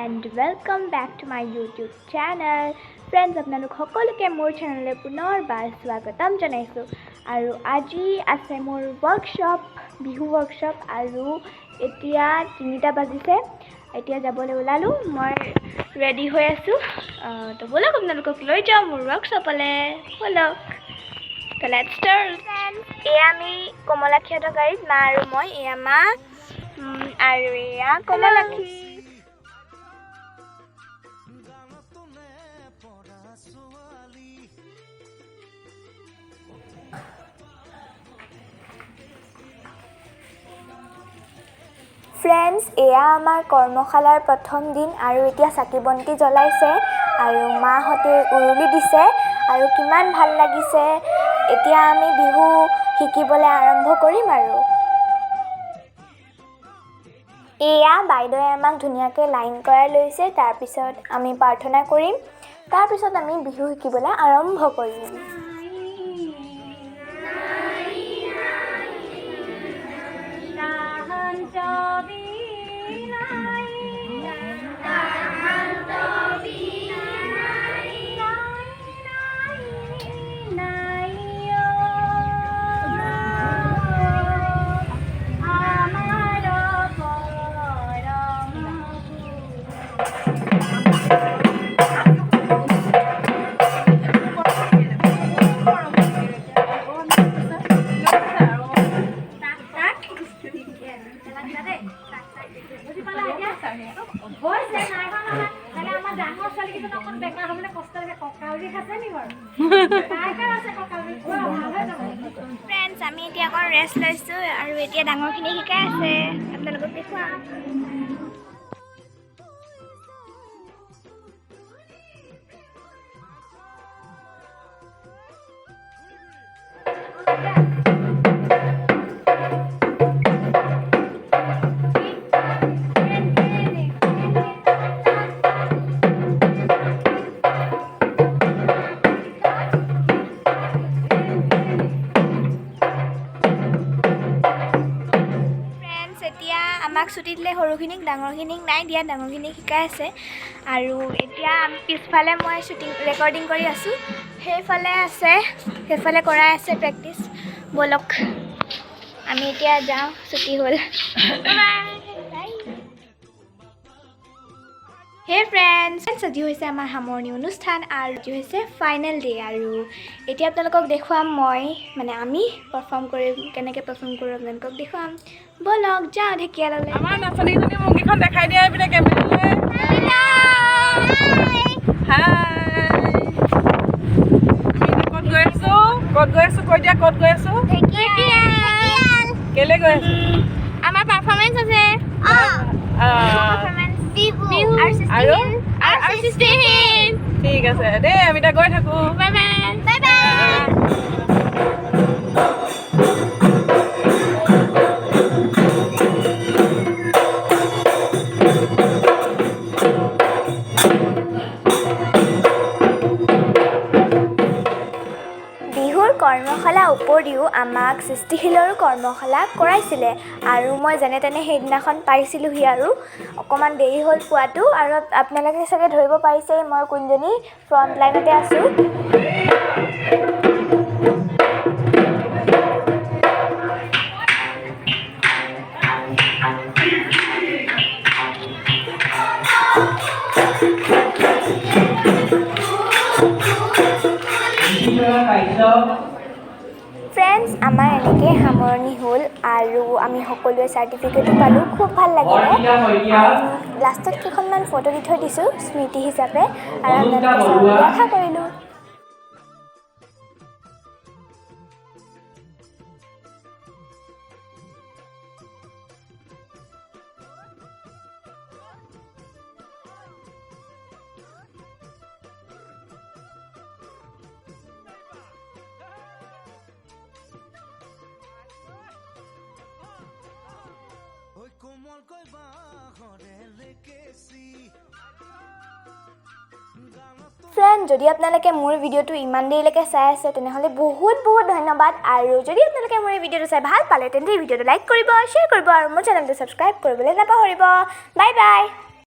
and welcome back to my YouTube channel. Friends, আপোনালোক সকলোকে মোৰ চেনেললৈ পুনৰবাৰ স্বাগতম জনাইছোঁ আৰু আজি আছে মোৰ workshop বিহু workshop আৰু এতিয়া 3টা বাজিছে এতিয়া যাবলৈ ওলালো মই ৰেডি হৈ আছো তো বলক আপোনালোকক লৈ যাও মোৰ workshopলে বলক তো let's start. Friends, এয়া আমি কমলাক্ষীহঁতৰ গাড়ীত মা আৰু মই এয়া মা আৰু এয়া কমলাক্ষী Friends, এয়া আমাৰ কৰ্মশালাৰ প্ৰথম দিন আৰু এতিয়া চাকিবন্তি জ্বলাইছে আৰু মাহঁতে উৰুলি দিছে আৰু কিমান ভাল লাগিছে এতিয়া আমি বিহু শিকিবলৈ আৰম্ভ কৰিম আৰু এয়া বাইদেৱে আমাক ধুনীয়াকৈ লাইন কৰাই লৈছে তাৰ পিছত আমি প্ৰাৰ্থনা কৰিম তাৰ পিছত আমি বিহু শিকিবলৈ আৰম্ভ কৰিম Friends, আমি এতিয়া অকণ ৰেষ্ট লৈছোঁ আৰু এতিয়া ডাঙৰখিনি শিকাই আছে আপোনালোকক দেখুৱাম আমাক ছুটি দিলে সৰুখিনিক ডাঙৰখিনিক নাই দিয়া ডাঙৰখিনিক শিকাই আছে আৰু এতিয়া আমি পিছফালে মই ৰেকৰ্ডিং কৰি আছোঁ সেইফালে কৰাই আছে প্ৰেক্টিছ বলক আমি এতিয়া যাওঁ ছুটি হ'ল হে ফ্ৰেণ্ডছ আজি হৈছে আমাৰ সামৰণি অনুষ্ঠান আৰু আজি হৈছে ফাইনেল ডে আৰু এতিয়া আপোনালোকক দেখুৱাম আমি পাৰফৰ্ম কৰিম কেনেকৈ পাৰফৰ্ম কৰোঁ আপোনালোকক দেখুৱাম বলক যাওঁ ঢেকীয়াললৈ আমাৰ নাচনীজনী মুখখন দেখাই দিয়া এইপিনে কেমেৰালৈ হাই ক'ত গৈ আছোঁ কৈ দিয়া ক'ত গৈ আছোঁ ঢেকীয়াল কেলৈ গৈ আছোঁ আমাৰ পাৰফৰ্মেঞ্চ আছে বিহু আৰু সিষ্টিন ঠিক আছে দেই আমি এতিয়া গৈ থাকোঁ বাই বাই বাই বাই কৰ্মশালা উপৰিও আমাক সৃষ্টিশীলৰো কৰ্মশালা কৰাইছিলে আৰু মই যেনে তেনে সেইদিনাখন পাইছিলোঁহি আৰু অকণমান দেৰি হ'ল পোৱাটো আৰু আপোনালোকে চাগে ধৰিব পাৰিছে মই কোনজনী ফ্ৰণ্ট লাইনতে আছোঁ ফ্ৰেণ্ডছ আমাৰ এনেকৈ সামৰণি হ'ল আৰু আমি সকলোৱে চাৰ্টিফিকেটো পালোঁ খুব ভাল লাগিলে লাষ্টত কেইখনমান ফটো দি থৈ দিছোঁ স্মৃতি হিচাপে আৰু আপোনালোকে চাবলৈ আশা কৰিলোঁ ফ্ৰেণ্ড যদি আপোনালোকে মোৰ ভিডিঅ'টো ইমান দেৰিলৈকে চাই আছে তেনেহ'লে বহুত ধন্যবাদ আৰু যদি আপোনালোকে মোৰ এই ভিডিঅ'টো চাই ভাল পালে তেন্তে এই ভিডিঅ'টো লাইক কৰিব শ্বেয়াৰ কৰিব আৰু মোৰ চেনেলটো ছাবস্ক্ৰাইব কৰিবলৈ নাপাহৰিব বাই বাই